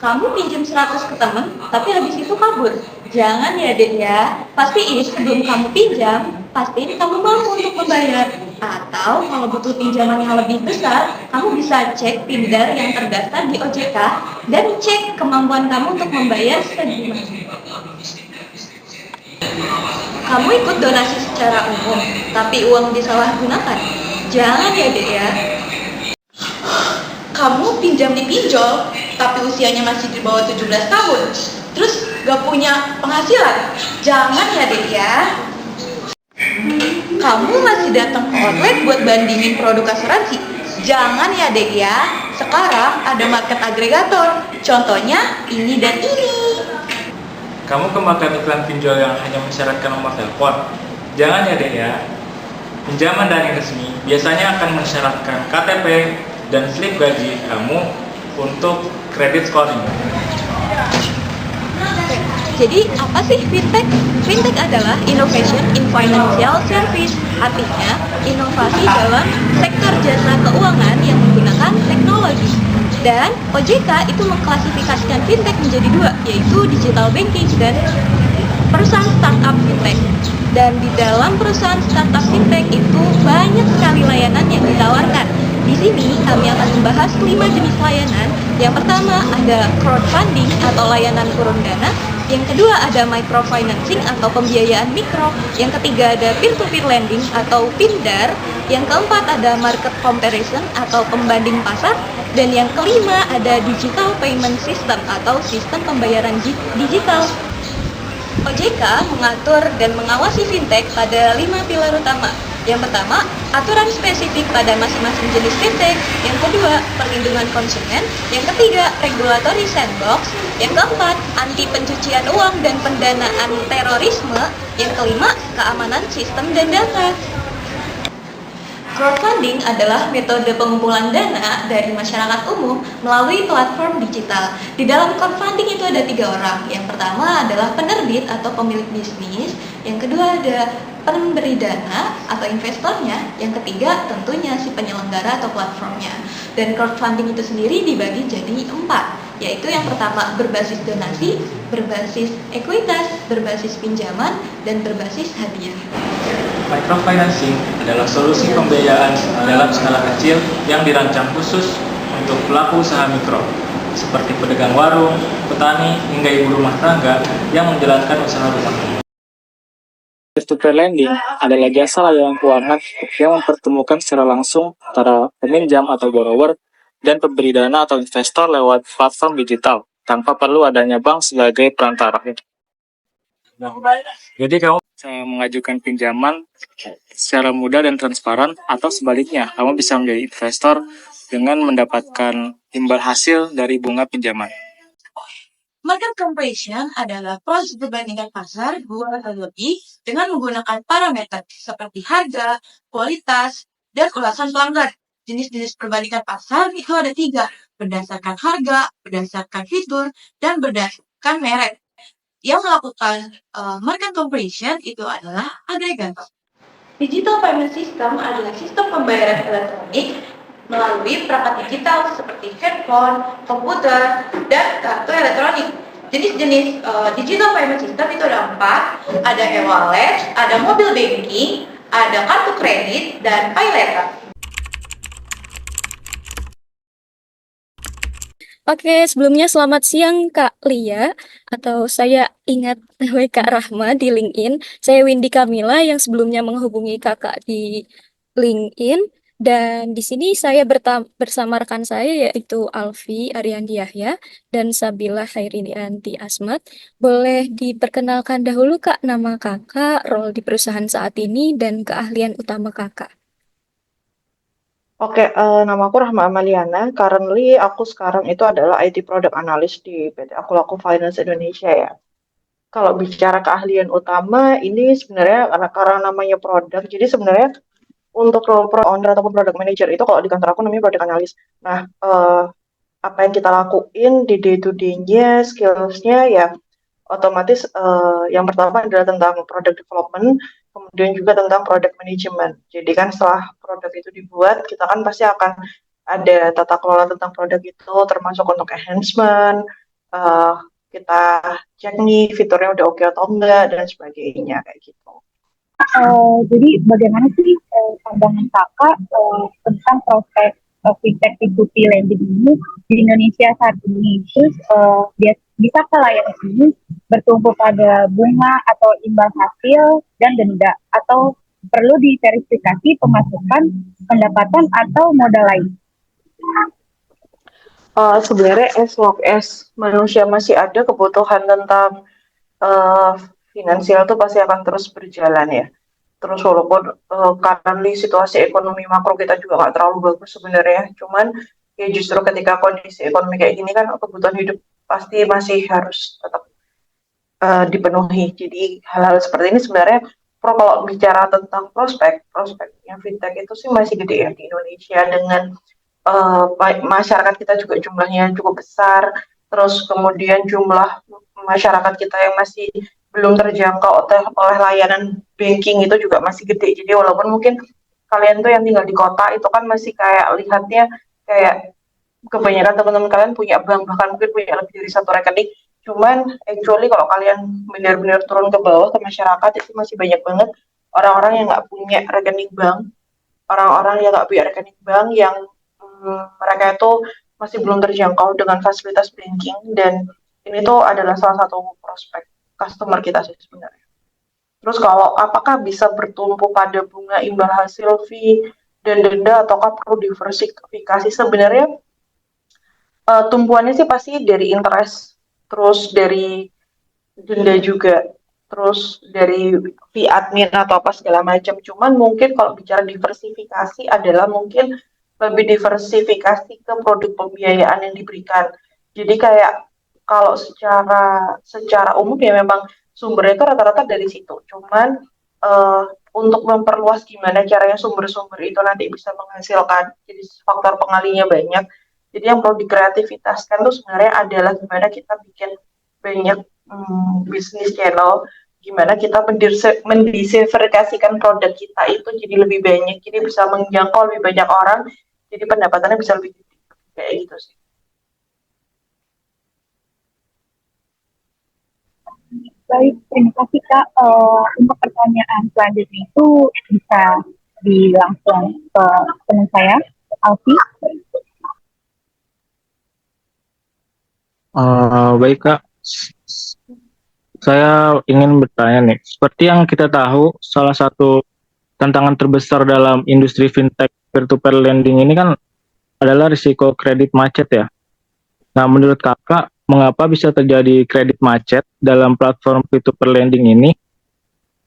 Kamu pinjam 100 ke temen, tapi habis itu kabur. Jangan ya dek ya, pastiin sebelum kamu pinjam, pastiin kamu mampu untuk membayar. Atau kalau butuh pinjaman yang lebih besar, kamu bisa cek Pindar yang terdaftar di OJK dan cek kemampuan kamu untuk membayar segimana. Kamu ikut donasi secara umum, tapi uang disalahgunakan. Jangan ya dek ya. Kamu pinjam di pinjol, tapi usianya masih di bawah 17 tahun. Terus gak punya penghasilan. Jangan ya dek ya. Kamu masih datang ke outlet buat bandingin produk asuransi. Jangan ya dek ya. Sekarang ada market agregator. Contohnya ini dan ini. Kamu kemakan iklan pinjol yang hanya mensyaratkan nomor telepon. Jangan ya dek ya. Pinjaman dari resmi biasanya akan mensyaratkan KTP dan slip gaji kamu untuk kredit scoring. Jadi apa sih fintech? Fintech adalah innovation in financial service, artinya inovasi dalam sektor jasa keuangan yang menggunakan teknologi. Dan OJK itu mengklasifikasikan fintech menjadi dua, yaitu digital banking dan perusahaan startup fintech. Dan di dalam perusahaan startup fintech itu banyak sekali layanan yang ditawarkan. Di sini kami akan membahas 5 jenis layanan. Yang pertama ada crowdfunding atau layanan kurun dana. Yang kedua ada microfinancing atau pembiayaan mikro. Yang ketiga ada peer-to-peer lending atau PINDAR. Yang keempat ada market comparison atau pembanding pasar. Dan yang kelima ada digital payment system atau sistem pembayaran digital. OJK mengatur dan mengawasi fintech pada 5 pilar utama. Yang pertama, aturan spesifik pada masing-masing jenis fintech. Yang kedua, perlindungan konsumen. Yang ketiga, regulatory sandbox. Yang keempat, anti pencucian uang dan pendanaan terorisme. Yang kelima, keamanan sistem dan data. Crowdfunding adalah metode pengumpulan dana dari masyarakat umum melalui platform digital. Di dalam crowdfunding itu ada 3 orang. Yang pertama adalah penerbit atau pemilik bisnis. Yang kedua ada pemberi dana atau investornya. Yang ketiga tentunya si penyelenggara atau platformnya. Dan crowdfunding itu sendiri dibagi jadi 4, yaitu yang pertama berbasis donasi, berbasis ekuitas, berbasis pinjaman, dan berbasis hadiah. Microfinancing adalah solusi pembiayaan dalam skala kecil yang dirancang khusus untuk pelaku usaha mikro, seperti pedagang warung, petani, hingga ibu rumah tangga yang menjalankan usaha rumah. Peer-to-peer lending adalah jasa layanan keuangan yang mempertemukan secara langsung antara peminjam atau borrower dan pemberi dana atau investor lewat platform digital, tanpa perlu adanya bank sebagai perantara. Jadi kamu bisa mengajukan pinjaman secara mudah dan transparan, atau sebaliknya, kamu bisa menjadi investor dengan mendapatkan imbal hasil dari bunga pinjaman. Market comparison adalah proses perbandingan pasar 2 atau lebih dengan menggunakan parameter seperti harga, kualitas, dan ulasan pelanggan. Jenis-jenis perbandingan pasar itu ada 3, berdasarkan harga, berdasarkan fitur, dan berdasarkan merek. Yang melakukan market comparison itu adalah agregator. Digital payment system adalah sistem pembayaran elektronik melalui perangkat digital seperti handphone, komputer, dan kartu elektronik. Jenis-jenis digital payment system itu ada 4, ada e-wallet, ada mobile banking, ada kartu kredit, dan pay letter. Oke, sebelumnya selamat siang Kak Lia, atau saya ingat nama Kak Rahma di LinkedIn. Saya Windy Kamila yang sebelumnya menghubungi Kakak di LinkedIn. Dan di sini saya bersama rekan saya yaitu Alfi Ariandi Yahya dan Sabila Hairinianti Asmat. Boleh diperkenalkan dahulu Kak nama Kakak, role di perusahaan saat ini, dan keahlian utama Kakak. Oke, nama aku Rahma Amaliana. Currently aku sekarang itu adalah IT Product Analyst di PT Akulaku Finance Indonesia ya. Kalau bicara keahlian utama, ini sebenarnya karena namanya produk, jadi sebenarnya untuk role owner ataupun product manager itu kalau di kantor aku namanya product analyst. Nah, apa yang kita lakuin di day to day-nya, skills-nya ya otomatis yang pertama adalah tentang product development, kemudian juga tentang product management. Jadi kan setelah produk itu dibuat, kita kan pasti akan ada tata kelola tentang produk itu, termasuk untuk enhancement, eh, kita cek nih fiturnya udah oke atau enggak dan sebagainya kayak gitu. Jadi bagaimana sih pandangan kakak tentang prospek fintech P2P lending ini di Indonesia saat ini? Terus bisa ke layanan ini bertumpu pada bunga atau imbal hasil dan denda atau perlu diverifikasi pemasukan, pendapatan atau modal lain? Sebenarnya as long as manusia masih ada, kebutuhan tentang uh, finansial tuh pasti akan terus berjalan ya. Terus walaupun currently situasi ekonomi makro kita juga nggak terlalu bagus sebenarnya, cuman ya justru ketika kondisi ekonomi kayak gini kan kebutuhan hidup pasti masih harus tetap dipenuhi. Jadi hal-hal seperti ini sebenarnya kalau bicara tentang prospeknya fintech itu sih masih gede ya di Indonesia dengan masyarakat kita juga jumlahnya cukup besar, terus kemudian jumlah masyarakat kita yang masih belum terjangkau oleh layanan banking itu juga masih gede. Jadi walaupun mungkin kalian tuh yang tinggal di kota itu kan masih kayak lihatnya kayak kebanyakan teman-teman kalian punya bank, bahkan mungkin punya lebih dari satu rekening. Cuman actually kalau kalian benar-benar turun ke bawah ke masyarakat itu masih banyak banget orang-orang yang nggak punya rekening bank, orang-orang yang nggak punya rekening bank yang mereka itu masih belum terjangkau dengan fasilitas banking, dan ini tuh adalah salah satu prospek customer kita sih sebenarnya. Terus kalau apakah bisa bertumpu pada bunga imbal hasil fee dan denda ataukah perlu diversifikasi, sebenarnya tumpuannya sih pasti dari interest, terus dari denda juga, terus dari fee admin atau apa segala macam. Cuman mungkin kalau bicara diversifikasi adalah mungkin lebih diversifikasi ke produk pembiayaan yang diberikan. Jadi kayak kalau secara umum ya memang sumbernya itu rata-rata dari situ. Cuman uh, untuk memperluas gimana caranya sumber-sumber itu nanti bisa menghasilkan, jadi faktor pengalinya banyak. Jadi yang perlu dikreativitaskan tuh sebenarnya adalah gimana kita bikin banyak bisnis channel, gimana kita mendiversifikasikan produk kita itu jadi lebih banyak, jadi bisa menjangkau lebih banyak orang, jadi pendapatannya bisa lebih gede kayak gitu sih. Baik, terima kasih Kak. Untuk pertanyaan selanjutnya itu bisa langsung ke teman saya, Alfi. Baik Kak, saya ingin bertanya nih, seperti yang kita tahu, salah satu tantangan terbesar dalam industri fintech peer-to-peer lending ini kan adalah risiko kredit macet ya. Nah, menurut kakak, mengapa bisa terjadi kredit macet dalam platform peer-to-peer lending ini?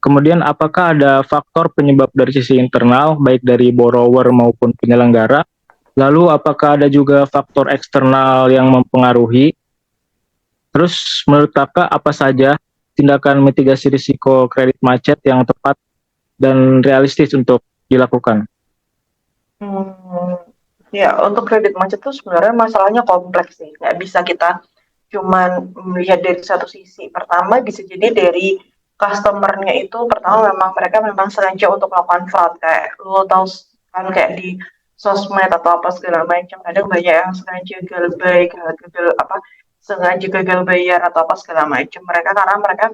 Kemudian, apakah ada faktor penyebab dari sisi internal, baik dari borrower maupun penyelenggara? Lalu, apakah ada juga faktor eksternal yang mempengaruhi? Terus, menurut kakak, apa saja tindakan mitigasi risiko kredit macet yang tepat dan realistis untuk dilakukan? Hmm, ya, untuk kredit macet itu sebenarnya masalahnya kompleks sih. Nggak bisa kita cuman melihat dari satu sisi. Pertama bisa jadi dari customernya itu, pertama memang mereka memang sengaja untuk melakukan fraud, kayak lo tahu kan kayak di sosmed atau apa segala macam. Kadang banyak yang sengaja gagal apa sengaja gagal bayar atau apa segala macam. Mereka karena mereka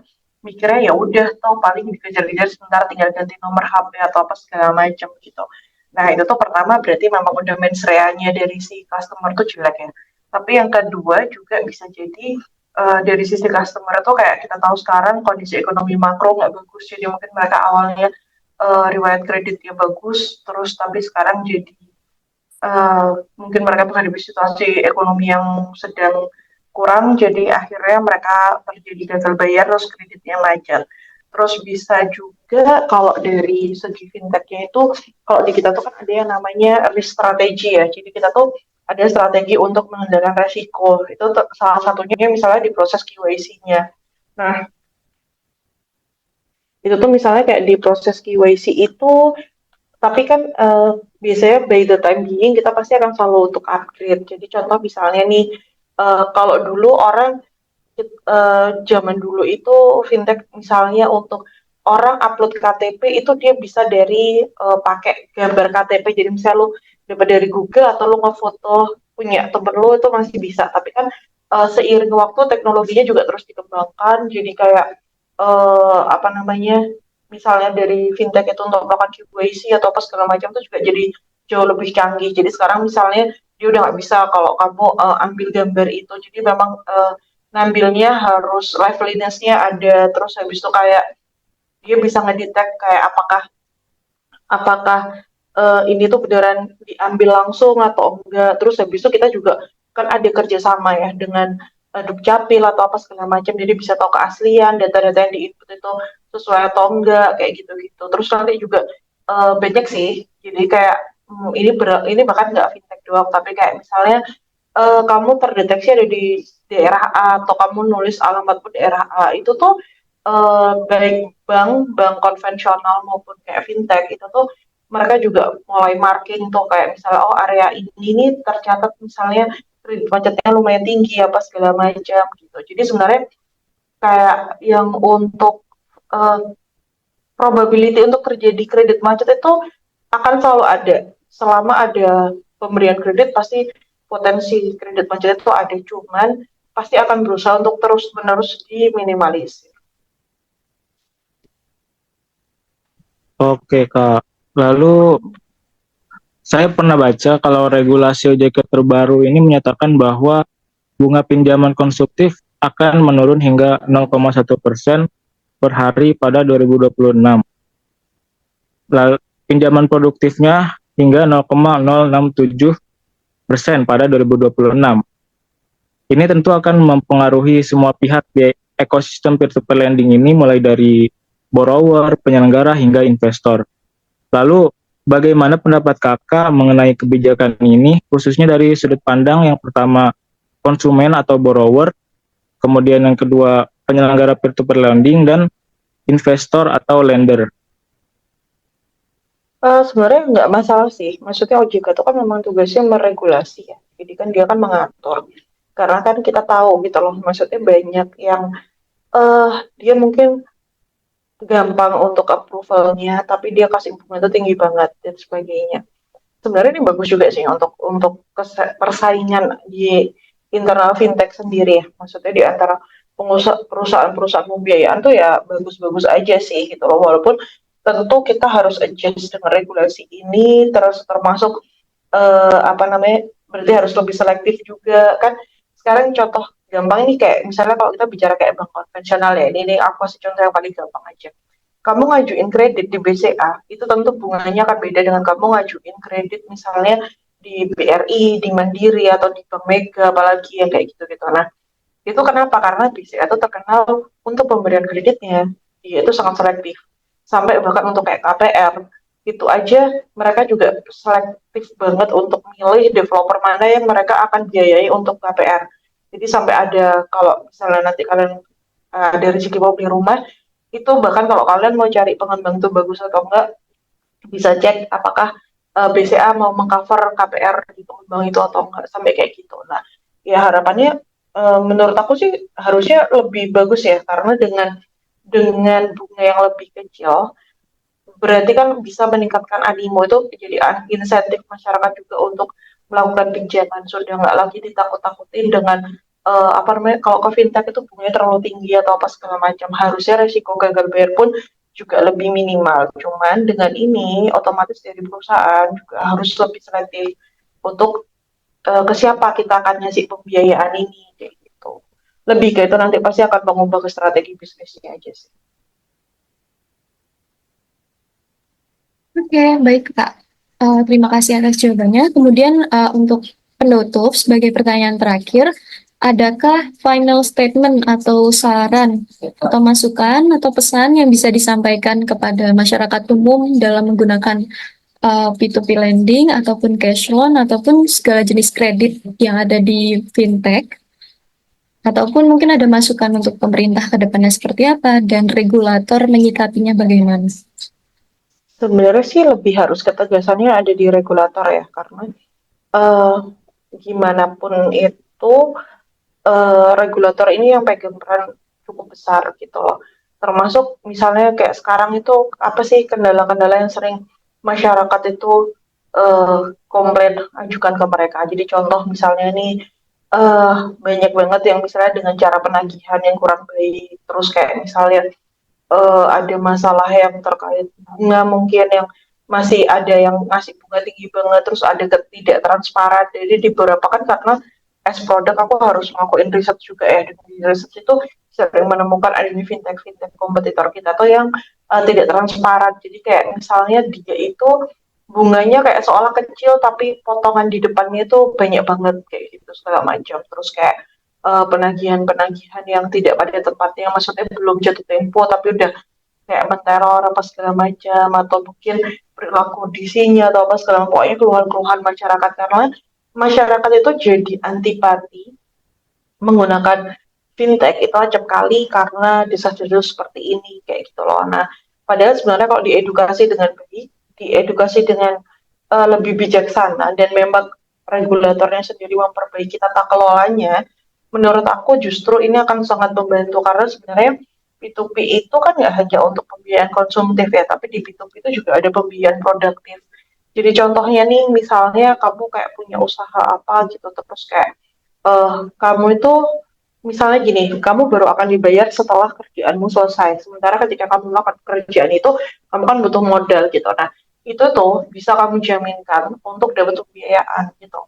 mikirnya ya udah tau paling dikejar-kejar sebentar tinggal ganti nomor HP atau apa segala macam gitu. Nah, itu tuh pertama berarti memang udah mensreanya dari si customer tuh jelek ya. Tapi yang kedua juga bisa jadi dari sisi customer itu kayak kita tahu sekarang kondisi ekonomi makro nggak bagus, jadi mungkin mereka awalnya riwayat kreditnya bagus, terus tapi sekarang jadi mungkin mereka menghadapi situasi ekonomi yang sedang kurang, jadi akhirnya mereka terjadi gagal bayar terus kreditnya macet. Terus bisa juga kalau dari segi fintechnya itu, kalau di kita tuh kan ada yang namanya risk strategy ya. Jadi kita tuh ada strategi untuk mengendalikan resiko. Itu salah satunya misalnya di proses KYC-nya. Nah, itu tuh misalnya kayak di proses KYC itu, tapi kan biasanya by the time being kita pasti akan selalu untuk upgrade. Jadi contoh misalnya nih, kalau dulu orang zaman dulu itu fintech misalnya untuk orang upload KTP itu dia bisa dari pakai gambar KTP. Jadi misalnya lu dapat dari Google atau lu ngefoto punya temen lu itu masih bisa. Tapi kan seiring waktu teknologinya juga terus dikembangkan, jadi kayak apa namanya, misalnya dari fintech itu untuk melakukan KYC atau apa segala macam itu juga jadi jauh lebih canggih. Jadi sekarang misalnya dia udah nggak bisa kalau kamu ambil gambar itu, jadi memang ngambilnya harus liveliness-nya ada, terus habis itu kayak dia bisa ngedetect kayak apakah apakah ini tuh beneran diambil langsung atau enggak. Terus habis itu kita juga kan ada kerjasama ya dengan Dukcapil atau apa segala macam, jadi bisa tahu keaslian data-data yang diinput itu sesuai atau enggak kayak gitu-gitu. Terus nanti juga banyak sih, jadi kayak ini bahkan nggak fintech doang, tapi kayak misalnya kamu terdeteksi ada di daerah A atau kamu nulis alamatmu daerah A, itu tuh baik bank konvensional maupun kayak fintech itu tuh mereka juga mulai marking tuh kayak misalnya oh area ini nih tercatat misalnya kredit macetnya lumayan tinggi apa segala macam gitu. Jadi sebenarnya kayak yang untuk eh, probability untuk terjadi kredit macet itu akan selalu ada. Selama ada pemberian kredit pasti potensi kredit macet itu ada, cuman pasti akan berusaha untuk terus-menerus diminimalisir. Oke, Kak. Lalu saya pernah baca kalau regulasi OJK terbaru ini menyatakan bahwa bunga pinjaman konsumtif akan menurun hingga 0,1% per hari pada 2026. Lalu pinjaman produktifnya hingga 0,067% pada 2026. Ini tentu akan mempengaruhi semua pihak di ekosistem peer-to-peer lending ini, mulai dari borrower, penyelenggara, hingga investor. Lalu, bagaimana pendapat Kakak mengenai kebijakan ini, khususnya dari sudut pandang yang pertama, konsumen atau borrower, kemudian yang kedua, penyelenggara peer-to-peer lending, dan investor atau lender? Sebenarnya nggak masalah sih, maksudnya OJK itu kan memang tugasnya meregulasi ya, jadi kan dia kan mengatur. Karena kan kita tahu gitu loh, maksudnya banyak yang dia mungkin gampang untuk approvalnya, tapi dia kasih bunga itu tinggi banget dan sebagainya. Sebenarnya ini bagus juga sih untuk persaingan di internal fintech sendiri ya. Maksudnya di antara perusahaan-perusahaan pembiayaan tuh ya bagus-bagus aja sih gitu loh. Walaupun tentu kita harus adjust dengan regulasi ini, terus termasuk apa namanya, berarti harus lebih selektif juga kan. Sekarang contoh gampang ini kayak misalnya kalau kita bicara kayak bank konvensional ya, ini aku kasih contoh yang paling gampang aja. Kamu ngajuin kredit di BCA, itu tentu bunganya akan beda dengan kamu ngajuin kredit misalnya di BRI, di Mandiri, atau di Bank Mega, apalagi yang kayak gitu-gitu. Nah, itu kenapa? Karena BCA itu terkenal untuk pemberian kreditnya, dia itu sangat selektif. Sampai bahkan untuk kayak KPR, itu aja mereka juga selektif banget untuk milih developer mana yang mereka akan biayai untuk KPR. Jadi sampai ada, kalau misalnya nanti kalian dari segi mau beli rumah, itu bahkan kalau kalian mau cari pengembang itu bagus atau enggak, bisa cek apakah BCA mau mengcover KPR di pengembang itu atau enggak, sampai kayak gitu. Nah, ya harapannya menurut aku sih harusnya lebih bagus ya, karena dengan bunga yang lebih kecil berarti kan bisa meningkatkan animo, itu jadi insentif masyarakat juga untuk melakukan pinjaman, sudah nggak lagi ditakut-takutin dengan apa namanya, kalau ke fintech itu bunganya terlalu tinggi atau apa segala macam, harusnya resiko gagal bayar pun juga lebih minimal. Cuman dengan ini otomatis dari perusahaan juga harus lebih selektif untuk ke siapa kita akan ngasih pembiayaan ini kayak gitu. Lebih ke itu nanti pasti akan mengubah ke strategi bisnisnya aja sih. Oke, baik Kak. Terima kasih atas jawabannya. Kemudian untuk penutup, sebagai pertanyaan terakhir, adakah final statement atau saran atau masukan atau pesan yang bisa disampaikan kepada masyarakat umum dalam menggunakan P2P lending ataupun cash loan ataupun segala jenis kredit yang ada di fintech? Ataupun mungkin ada masukan untuk pemerintah ke depannya seperti apa dan regulator menyikapinya bagaimana? Sebenarnya sih lebih harus ketegasannya ada di regulator ya, karena eh, gimana pun itu regulator ini yang pegang peran cukup besar gitu loh. Termasuk misalnya kayak sekarang itu apa sih kendala-kendala yang sering masyarakat itu komplain ajukan ke mereka. Jadi contoh misalnya nih banyak banget yang misalnya dengan cara penagihan yang kurang baik, terus kayak misalnya ada masalah yang terkait bunga mungkin yang masih ada yang ngasih bunga tinggi banget, terus ada ketidak transparan. Jadi di beberapa kan karena as produk aku harus ngelakuin riset juga ya. Di riset itu sering menemukan adanya fintech kompetitor kita tuh yang tidak transparan. Jadi kayak misalnya dia itu bunganya kayak seolah kecil tapi potongan di depannya itu banyak banget kayak gitu segala macam. Terus kayak penagihan-penagihan yang tidak pada tempatnya, maksudnya belum jatuh tempo tapi udah kayak menteror apa segala macam, atau mungkin perilaku di sini atau apa segala macam. Pokoknya keluhan-keluhan masyarakat, karena masyarakat itu jadi antipati menggunakan fintech itu acap kali karena desas-desus seperti ini kayak gitu loh. Nah, padahal sebenarnya kalau diedukasi dengan baik, diedukasi dengan lebih bijaksana, dan memang regulatornya sendiri memperbaiki tata kelolanya, menurut aku justru ini akan sangat membantu, karena sebenarnya P2P itu kan nggak hanya untuk pembiayaan konsumtif ya, tapi di P2P itu juga ada pembiayaan produktif. Jadi contohnya nih, misalnya kamu kayak punya usaha apa gitu, terus kayak kamu itu misalnya gini, kamu baru akan dibayar setelah kerjaanmu selesai. Sementara ketika kamu melakukan pekerjaan itu, kamu kan butuh modal gitu. Nah, itu tuh bisa kamu jaminkan untuk dapat pembiayaan gitu.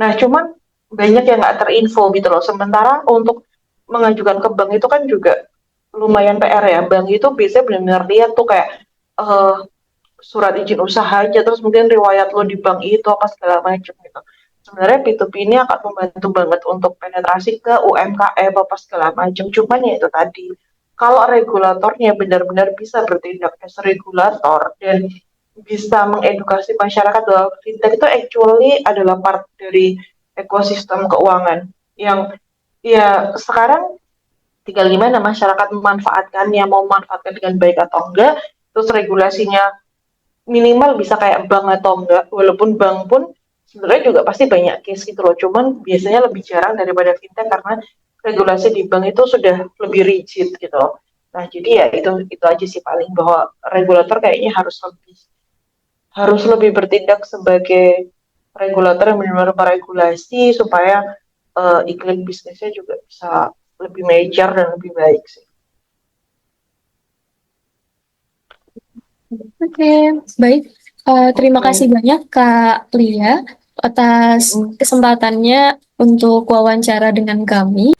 Nah, cuman banyak yang nggak terinfo gitu loh. Sementara untuk mengajukan ke bank itu kan juga lumayan PR ya. Bank itu biasanya benar-benar lihat tuh kayak eh, surat izin usahanya, terus mungkin riwayat lo di bank itu apa segala macam gitu. Sebenarnya P2P ini akan membantu banget untuk penetrasi ke UMKM apa segala macam. Cuman ya itu tadi, kalau regulatornya benar-benar bisa bertindak as regulator dan bisa mengedukasi masyarakat bahwa fintech itu actually adalah part dari ekosistem keuangan yang ya sekarang tinggal gimana masyarakat memanfaatkannya, mau memanfaatkan dengan baik atau enggak, terus regulasinya minimal bisa kayak bank atau enggak, walaupun bank pun sebenarnya juga pasti banyak case gitu loh, cuman biasanya lebih jarang daripada fintech karena regulasi di bank itu sudah lebih rigid gitu loh. Nah jadi ya itu aja sih paling, bahwa regulator kayaknya harus lebih bertindak sebagai regulator yang benar-benar meregulasi supaya iklim bisnisnya juga bisa lebih mature dan lebih baik sih. Oke, baik. Terima Oke. kasih banyak Kak Lia atas Mm-mm. kesempatannya untuk wawancara dengan kami.